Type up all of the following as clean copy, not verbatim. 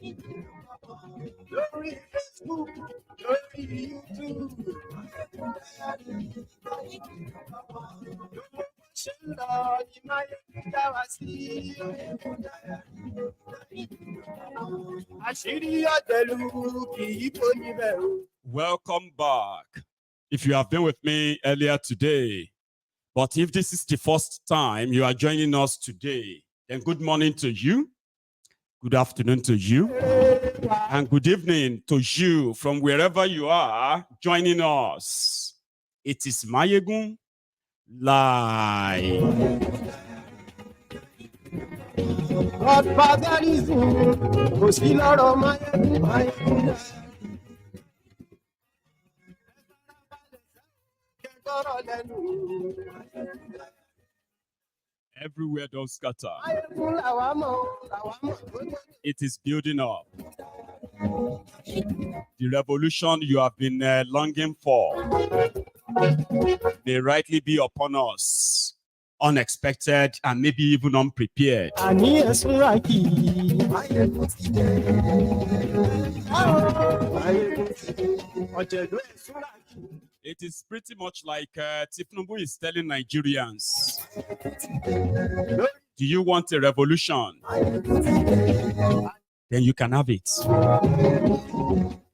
Lórí Facebook, lórí YouTube. Ṣé ń lọ ní Máyégún dá wa sí? Àṣírí ọ̀tẹ̀lú kì í kó níbẹ̀ o. Welcome back. If you have been with me earlier today, but if this is the first time you are joining us today, then good morning to you, good afternoon to you, and good evening to you from wherever you are joining us. It is Máyégún Live. Godfatherism, kò sí lọ́rọ̀ Máyégún. Everywhere don't scatter. It is building up. The revolution you have been longing for may rightly be upon us, unexpected and maybe even unprepared. It is pretty much like Tifnumbu is telling Nigerians, do you want a revolution? Then you can have it.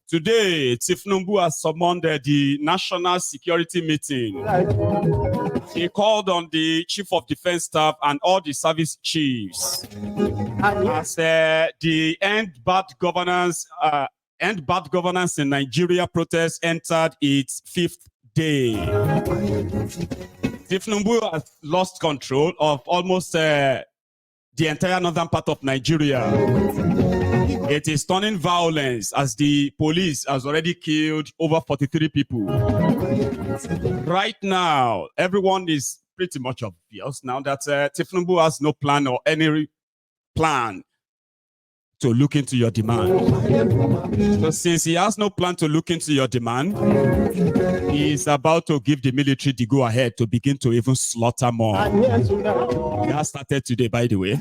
Today, Tifnumbu has summoned the National Security Meeting. He called on the Chief of Defense Staff and all the service chiefs as the End Bad Governance in Nigeria protest entered its 5th day. Tifnumbu has lost control of almost the entire northern part of Nigeria. It is turning violence as the police has already killed over 43 people. Right now, everyone is pretty much obvious now that Tifnumbu has no plan or any plan to look into your demand. So since he has no plan to look into your demand, he is about to give the military the go-ahead to begin to even slaughter more. That started today, by the way.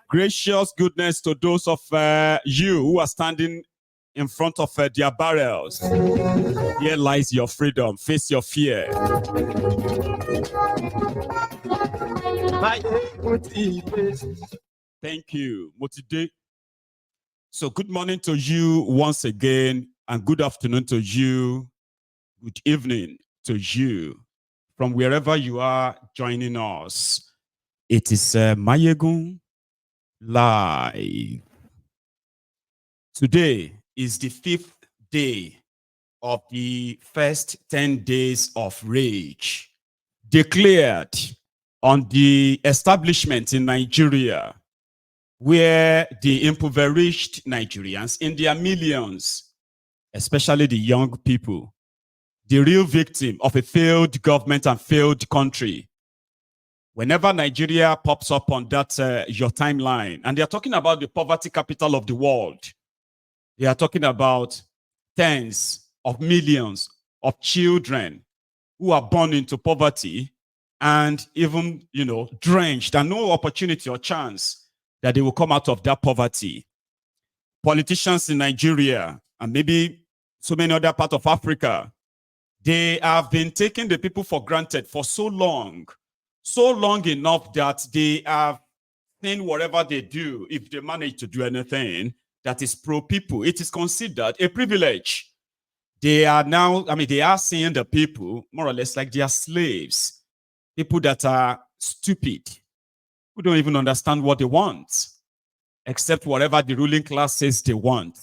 Gracious goodness to those of you who are standing in front of their barrels. Here lies your freedom. Face your fear. Thank you, Motide. So good morning to you once again, and good afternoon to you, good evening to you, from wherever you are joining us. It is Máyégún Live. Today is the 5th day of the first 10 days of rage declared on the establishment in Nigeria, where the impoverished Nigerians in their millions, especially the young people, the real victim of a failed government and failed country. Whenever Nigeria pops up on that your timeline, and they are talking about the poverty capital of the world, they are talking about tens of millions of children who are born into poverty and even, drenched and no opportunity or chance that they will come out of that poverty. Politicians in Nigeria and maybe so many other parts of Africa, they have been taking the people for granted for so long enough that they have seen whatever they do, if they manage to do anything that is pro-people, it is considered a privilege. They are now, they are seeing the people more or less like they are slaves, people that are stupid, who don't even understand what they want, except whatever the ruling class says they want.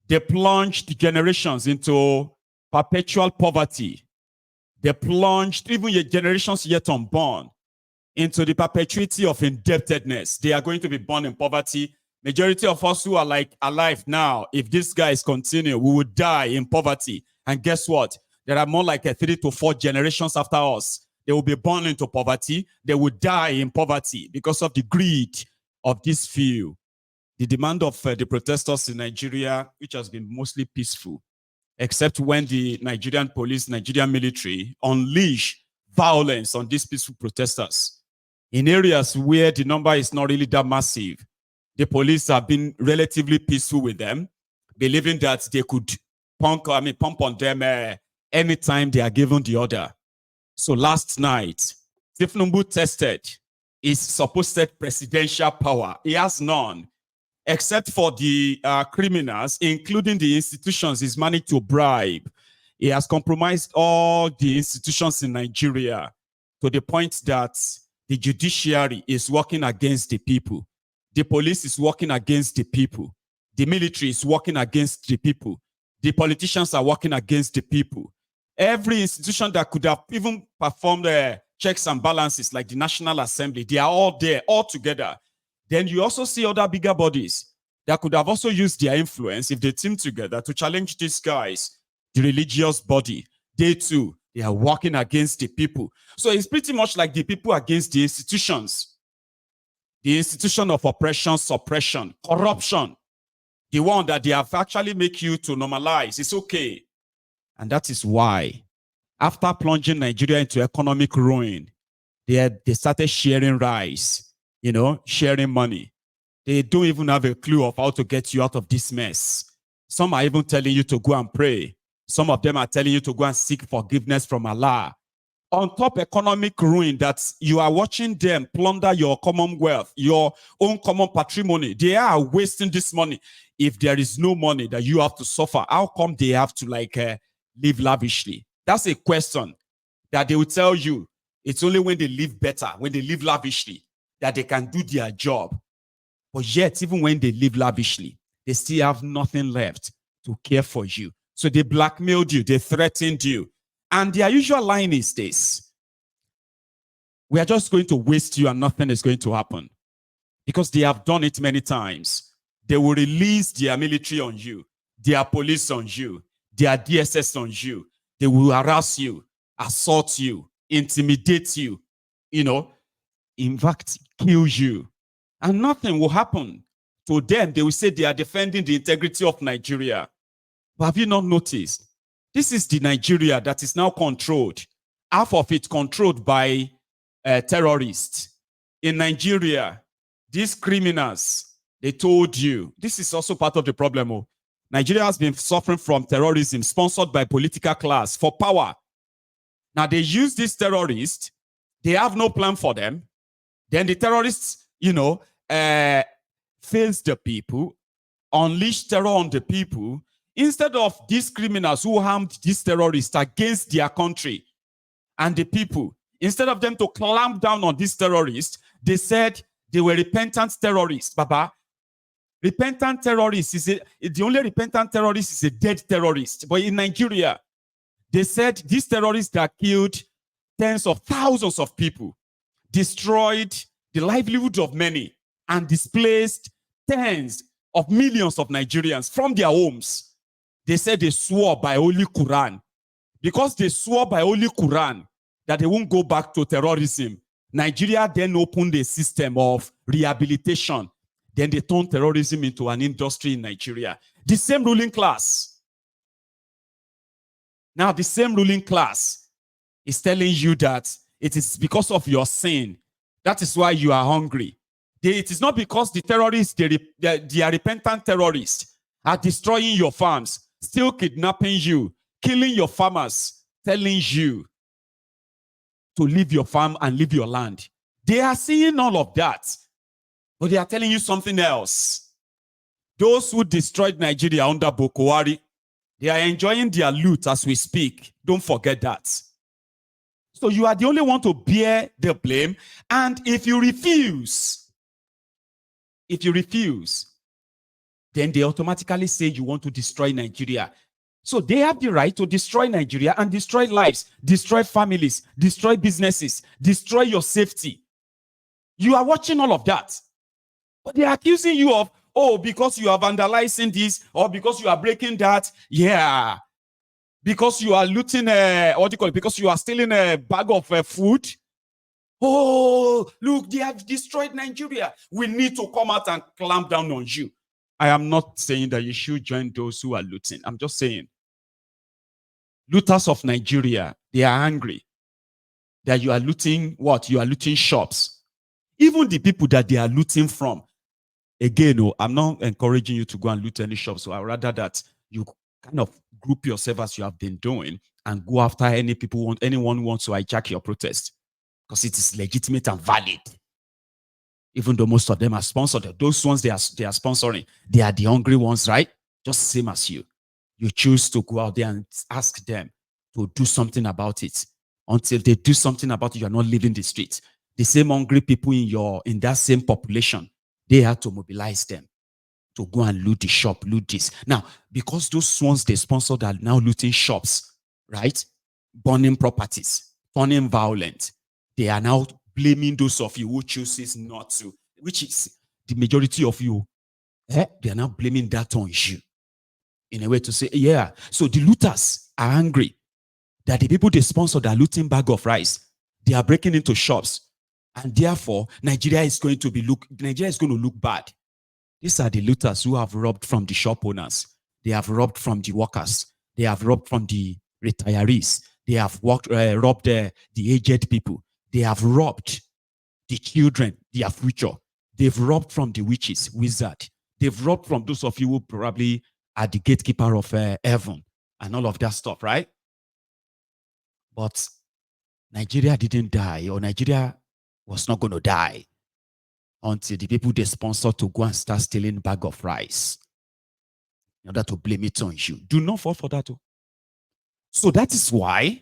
They plunged generations into perpetual poverty. They plunged even generations yet unborn into the perpetuity of indebtedness. They are going to be born in poverty. Majority of us who are alive now, if this guy is continuing, we will die in poverty. And guess what? There are more like 3 to 4 generations after us. They will be born into poverty. They will die in poverty because of the greed of this few. The demand of the protesters in Nigeria, which has been mostly peaceful, except when the Nigerian police, Nigerian military unleash violence on these peaceful protesters in areas where the number is not really that massive. The police have been relatively peaceful with them, believing that they could pump on them anytime they are given the order. So last night, Tifnumbu tested his supposed presidential power. He has none, except for the criminals, including the institutions he's managed to bribe. He has compromised all the institutions in Nigeria to the point that the judiciary is working against the people. The police is working against the people. The military is working against the people. The politicians are working against the people. Every institution that could have even performed checks and balances, like the National Assembly, they are all there, all together. Then you also see other bigger bodies that could have also used their influence if they team together to challenge these guys, the religious body. They too, they are working against the people. So it's pretty much like the people against the institutions. The institution of oppression, suppression, corruption, the one that they have actually make you to normalize. It's okay. And that is why, after plunging Nigeria into economic ruin, they started sharing rice, sharing money. They don't even have a clue of how to get you out of this mess. Some are even telling you to go and pray. Some of them are telling you to go and seek forgiveness from Allah. On top economic ruin, that you are watching them plunder your commonwealth, your own common patrimony. They are wasting this money. If there is no money that you have to suffer, how come they have to live lavishly? That's a question that they will tell you. It's only when they live better, when they live lavishly, that they can do their job. But yet, even when they live lavishly, they still have nothing left to care for you. So they blackmailed you, they threatened you. And their usual line is this: we are just going to waste you and nothing is going to happen. Because they have done it many times. They will release their military on you, their police on you, their DSS on you. They will harass you, assault you, intimidate you, in fact, kill you. And nothing will happen. To them, they will say they are defending the integrity of Nigeria. But have you not noticed? This is the Nigeria that is now controlled. Half of it controlled by terrorists. In Nigeria, these criminals, they told you, this is also part of the problem. Nigeria has been suffering from terrorism sponsored by political class for power. Now they use these terrorists. They have no plan for them. Then the terrorists, face the people, unleash terror on the people, instead of these criminals who harmed these terrorists against their country and the people. Instead of them to clamp down on these terrorists, they said they were repentant terrorists. Baba, repentant terrorist is the only repentant terrorist is a dead terrorist. But in Nigeria, they said these terrorists that killed tens of thousands of people, destroyed the livelihood of many, and displaced tens of millions of Nigerians from their homes. They said they swore by Holy Quran. Because they swore by Holy Quran that they won't go back to terrorism, Nigeria then opened a system of rehabilitation. Then they turned terrorism into an industry in Nigeria. The same ruling class. Now, the same ruling class is telling you that it is because of your sin. That is why you are hungry. It is not because the terrorists, they are repentant terrorists, are destroying your farms, still kidnapping you, killing your farmers, telling you to leave your farm and leave your land. They are seeing all of that, but they are telling you something else. Those who destroyed Nigeria under Boko Haram, they are enjoying their loot as we speak. Don't forget that. So you are the only one to bear the blame. And if you refuse, then they automatically say you want to destroy Nigeria. So they have the right to destroy Nigeria and destroy lives, destroy families, destroy businesses, destroy your safety. You are watching all of that. But they are accusing you of, because you are vandalizing this, or because you are breaking that. Yeah. Because you are looting, because you are stealing a bag of food. Oh, look, they have destroyed Nigeria. We need to come out and clamp down on you. I am not saying that you should join those who are looting. I'm just saying, looters of Nigeria, they are angry that you are looting what? You are looting shops. Even the people that they are looting from, Again, I'm not encouraging you to go and loot any shop. So I rather that you kind of group yourself as you have been doing and go after anyone who wants to hijack your protest, because it is legitimate and valid. Even though most of them are sponsored, those ones they are sponsoring, they are the hungry ones, right? Just same as you. You choose to go out there and ask them to do something about it. Until they do something about it, you are not leaving the streets. The same hungry people in that same population, they have to mobilize them to go and loot the shop, loot this. Now, because those ones they sponsored are now looting shops, right? Burning properties, turning violent, they are now blaming those of you who chooses not to, which is the majority of you. They are now blaming that on you in a way to say, yeah. So the looters are angry that the people they sponsored are looting bag of rice. They are breaking into shops. And therefore, Nigeria is going to look bad. These are the looters who have robbed from the shop owners. They have robbed from the workers. They have robbed from the retirees. They have robbed the aged people. They have robbed the children, their future. They've robbed from the witches, wizard. They've robbed from those of you who probably are the gatekeeper of heaven and all of that stuff, right? But Nigeria didn't die, or Nigeria was not going to die until the people they sponsor to go and start stealing bag of rice in order to blame it on you. Do not fall for that. So that is why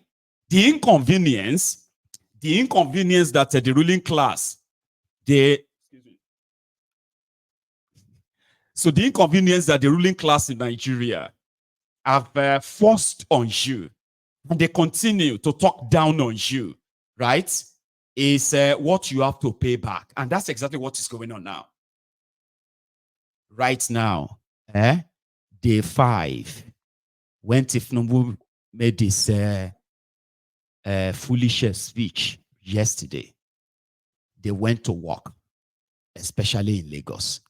the inconvenience that the ruling class, so the inconvenience that the ruling class in Nigeria have forced on you, and they continue to talk down on you, right, is what you have to pay back. And that's exactly what is going on now. Right now, day 5, when Tifnumbu made this foolish speech yesterday, they went to work, especially in Lagos.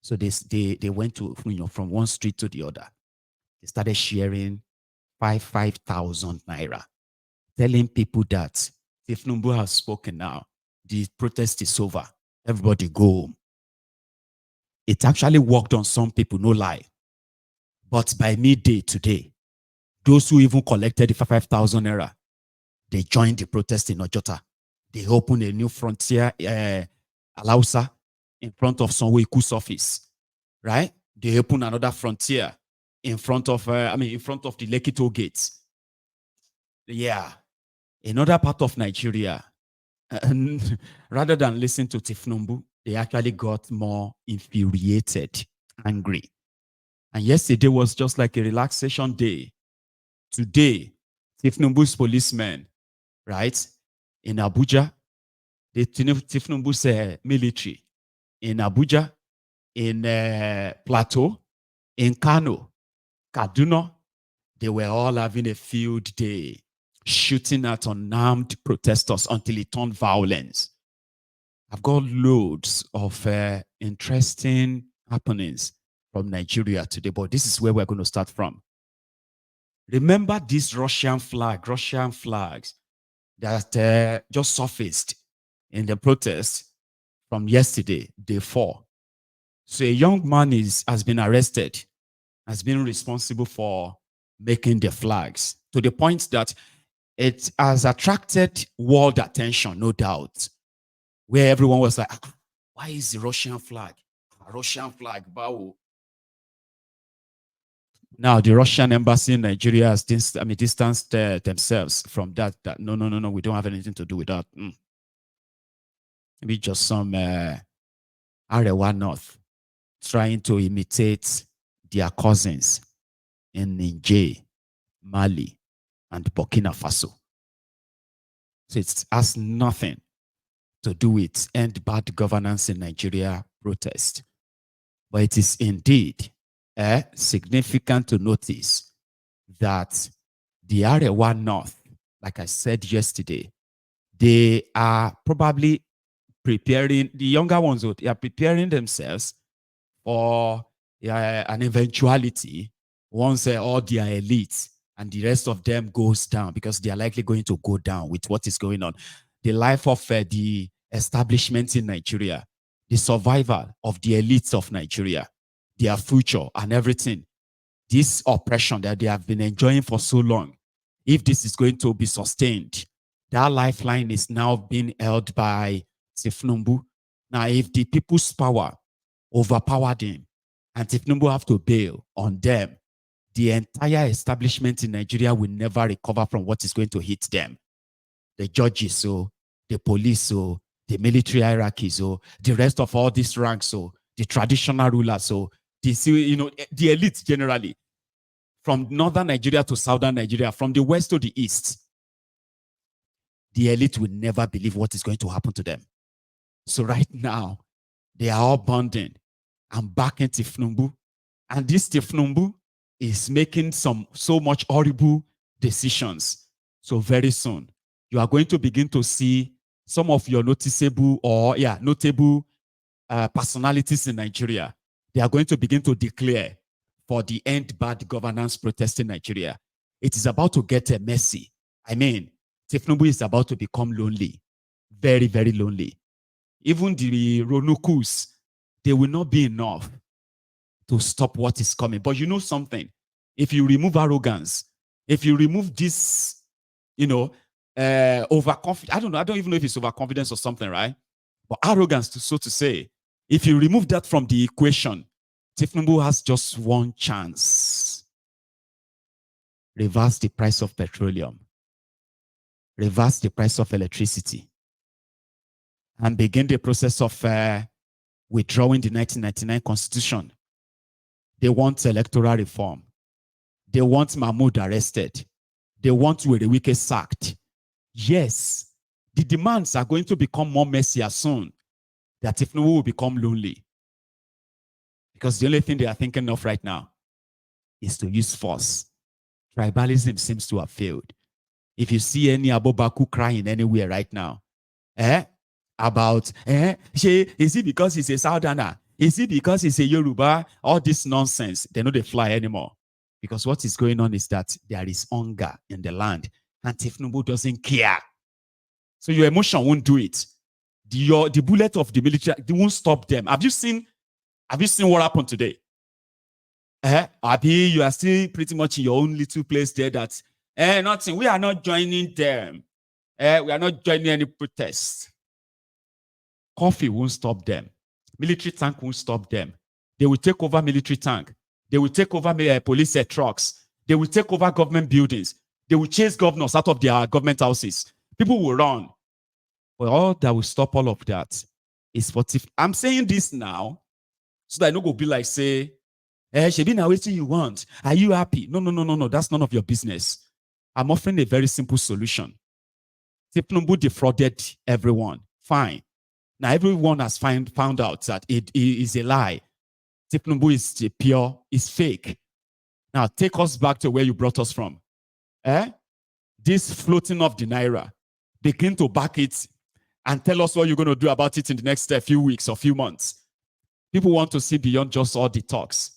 So they went to, from one street to the other. They started sharing 5,000 naira, telling people that if Numbu has spoken now, the protest is over. Everybody go home. It actually worked on some people, no lie. But by midday today, those who even collected the 5,000 naira, they joined the protest in Ojota. They opened a new frontier, Alausa, in front of Sanwo-Iku's office, right? They opened another frontier in front of, in front of the Lekki toll gates. Yeah. Another part of Nigeria, rather than listen to Tifnumbu, they actually got more infuriated, angry. And yesterday was just like a relaxation day. Today, Tifnumbu's policemen, right, in Abuja, Tifnumbu's military in Abuja, in Plateau, in Kano, Kaduna, they were all having a field day, shooting at unarmed protesters until it turned violence. I've got loads of interesting happenings from Nigeria today, but this is where we're going to start from. Remember these Russian flags that just surfaced in the protest from yesterday, day 4. So a young man has been arrested, has been responsible for making the flags, to the point that it has attracted world attention, no doubt, where everyone was like, why is the Russian flag? A Russian flag, bow. Now, the Russian embassy in Nigeria has distanced themselves from that. No, we don't have anything to do with that. Maybe just some Arewa North trying to imitate their cousins in Niger, Mali, and Burkina Faso. So it has nothing to do with end bad governance in Nigeria protest. But it is indeed significant to notice that the Arewa North, like I said yesterday, they are probably preparing, the younger ones, they are preparing themselves for an eventuality once all their elites and the rest of them goes down, because they are likely going to go down with what is going on. The life of the establishment in Nigeria the survival of the elites of Nigeria, their future and everything, this oppression that they have been enjoying for so long, if this is going to be sustained, that lifeline is now being held by Tifnumbu. Now, if the people's power overpowered him and Tifnumbu have to bail on them, the entire establishment in Nigeria will never recover from what is going to hit them. The judges, so the police, so the military hierarchy, so the rest of all these ranks, so the traditional rulers, so the elite generally, from northern Nigeria to southern Nigeria, from the west to the east, the elite will never believe what is going to happen to them. So right now, they are all bonding and backing Tifnumbu. And this Tifnumbu is making so much horrible decisions. So very soon, you are going to begin to see some of your notable personalities in Nigeria. They are going to begin to declare for the end bad governance protest in Nigeria. It is about to get messy. I mean, Tifnumbu is about to become lonely. Very, very lonely. Even the Ronukus, they will not be enough to stop what is coming. But you know something? If you remove arrogance, if you remove this, overconfidence, I don't even know if it's overconfidence or something, right? But arrogance, so to say, if you remove that from the equation, Tifnumbu has just one chance. Reverse the price of petroleum. Reverse the price of electricity. And begin the process of withdrawing the 1999 Constitution. They want electoral reform. They want Mahmoud arrested. They want Werewike sacked. Yes, the demands are going to become more messier soon. That Tifnumbu will become lonely. Because the only thing they are thinking of right now is to use force. Tribalism seems to have failed. If you see any Abobaku crying anywhere right now, is it because he's a Southerner? Is it because he's a Yoruba? All this nonsense, they know they fly anymore. Because what is going on is that there is hunger in the land, and Tifnumbu doesn't care. So your emotion won't do it. The bullet of the military, they won't stop them. Have you seen what happened today? Abi, you are still pretty much in your own little place there that nothing. We are not joining them. We are not joining any protest. Coffee won't stop them. Military tank won't stop them. They will take over military tank. They will take over police trucks. They will take over government buildings. They will chase governors out of their government houses. People will run. But all that will stop all of that is what if I'm saying this now, so that I don't go be like, say, Shebi, now what you want? Are you happy? No. That's none of your business. I'm offering a very simple solution. Tifnumbu defrauded everyone. Fine. Now everyone has found out that it is a lie. Tifnumbu is fake. Now take us back to where you brought us from. This floating of the Naira, begin to back it and tell us what you're going to do about it in the next few weeks or few months. People want to see beyond just all the talks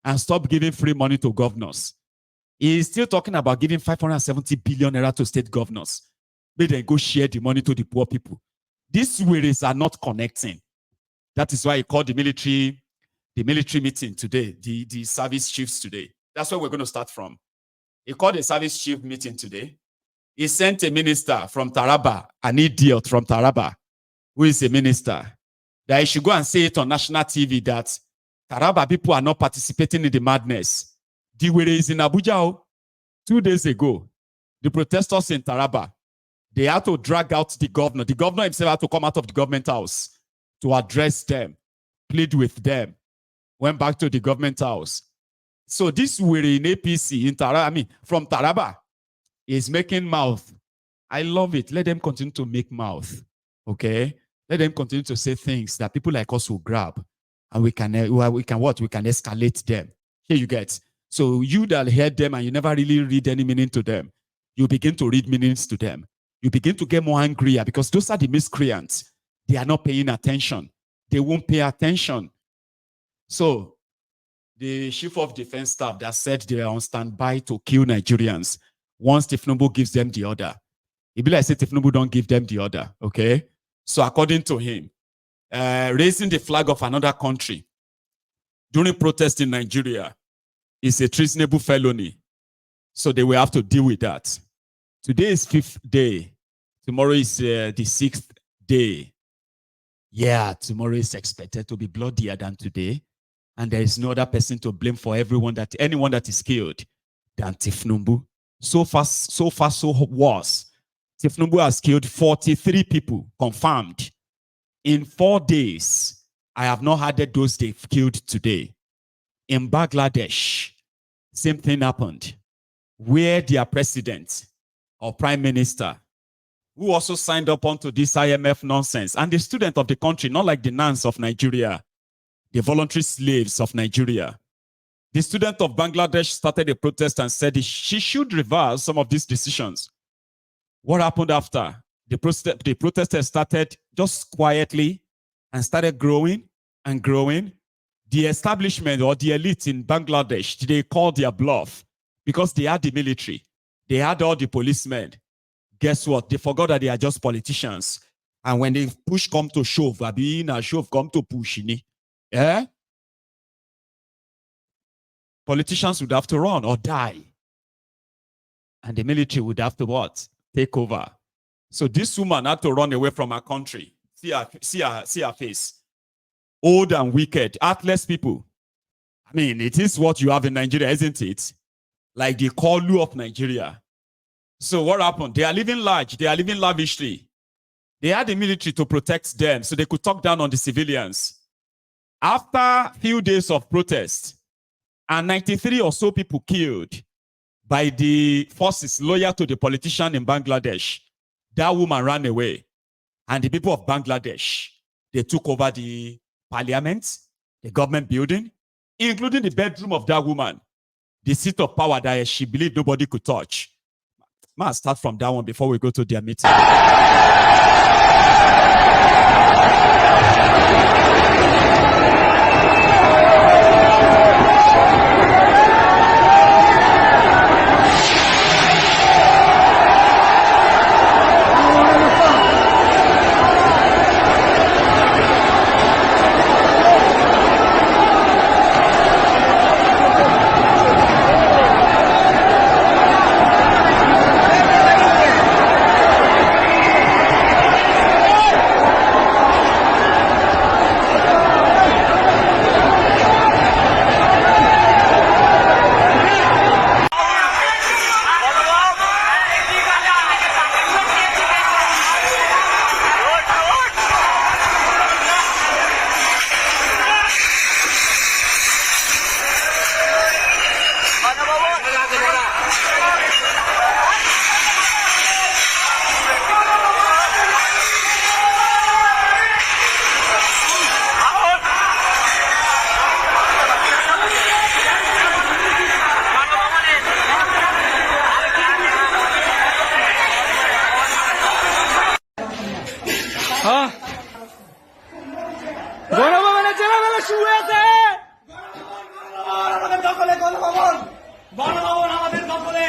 and stop giving free money to governors. He is still talking about giving 570 billion naira to state governors. May they go share the money to the poor people. These ways are not connecting. That is why he called the military meeting today, the service chiefs today. That's where we're going to start from. He called a service chief meeting today. He sent a minister from Taraba, an idiot from Taraba, who is a minister, that he should go and say it on national TV that Taraba people are not participating in the madness. The way is in Abuja 2 days ago. The protesters in Taraba, they had to drag out the governor. The governor himself had to come out of the government house to address them, plead with them, went back to the government house. So this way in APC in Taraba, from Taraba, is making mouth. I love it. Let them continue to make mouth. Okay? Let them continue to say things that people like us will grab. And we can escalate them. Here you get. So you that heard them and you never really read any meaning to them, you begin to read meanings to them. You begin to get more angrier because those are the miscreants. They are not paying attention. They won't pay attention. So the chief of defense staff that said they are on standby to kill Nigerians once Tifnumbu gives them the order. It be like say Tifnumbu don't give them the order. Okay? So according to him, raising the flag of another country during protest in Nigeria is a treasonable felony. So they will have to deal with that. Today is 5th day. Tomorrow is the 6th day. Yeah, tomorrow is expected to be bloodier than today. And there is no other person to blame for anyone that is killed than Tifnumbu. So far, so worse. Tifnumbu has killed 43 people, confirmed. In 4 days, I have not had those they've killed today. In Bangladesh, same thing happened, where their president or prime minister, who also signed up onto this IMF nonsense, and the student of the country, not like the nuns of Nigeria, the voluntary slaves of Nigeria. The student of Bangladesh started a protest and said she should reverse some of these decisions. What happened after? The protesters started just quietly and started growing and growing. The establishment or the elite in Bangladesh, they called their bluff because they had the military. They had all the policemen. Guess what? They forgot that they are just politicians. And when they push come to shove, shove come to push. Eh? Politicians would have to run or die. And the military would have to what? Take over. So this woman had to run away from her country. See her face. Old and wicked, heartless people. I mean, it is what you have in Nigeria, isn't it? Like the Kolu of Nigeria. So what happened? They are living large. They are living lavishly. They had the military to protect them so they could talk down on the civilians. After a few days of protest, and 93 or so people killed by the forces loyal to the politician in Bangladesh, that woman ran away. And the people of Bangladesh, they took over the parliament, the government building, including the bedroom of that woman, the seat of power that she believed nobody could touch. Man, start from that one before we go to their meeting. গণভবনের ছেলেবেলা শুয়ে আছে। আমাদের দখলে গণভবন, গণভবন আমাদের দখলে,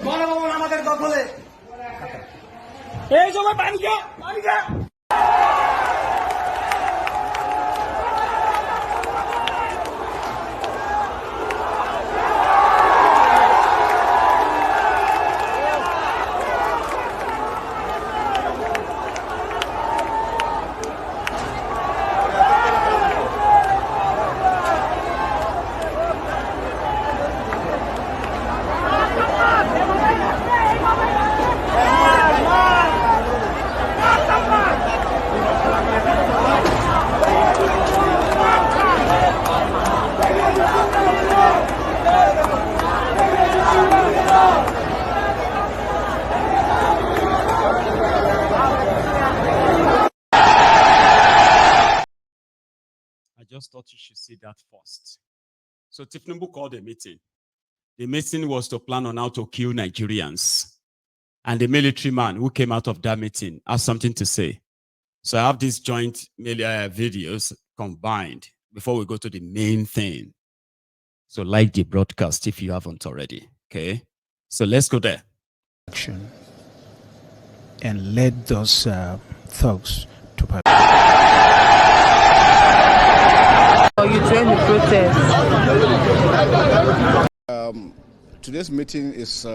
গণভবন আমাদের দখলে। এই সময় পানি খা, পানি খা। I just thought you should see that first. So Tifnumbu called a meeting. The meeting was to plan on how to kill Nigerians. And the military man who came out of that meeting has something to say. So I have these joint videos combined before we go to the main thing. So like the broadcast if you haven't already, okay? So let's go there. Action and led those thugs to during the protest? Today's meeting is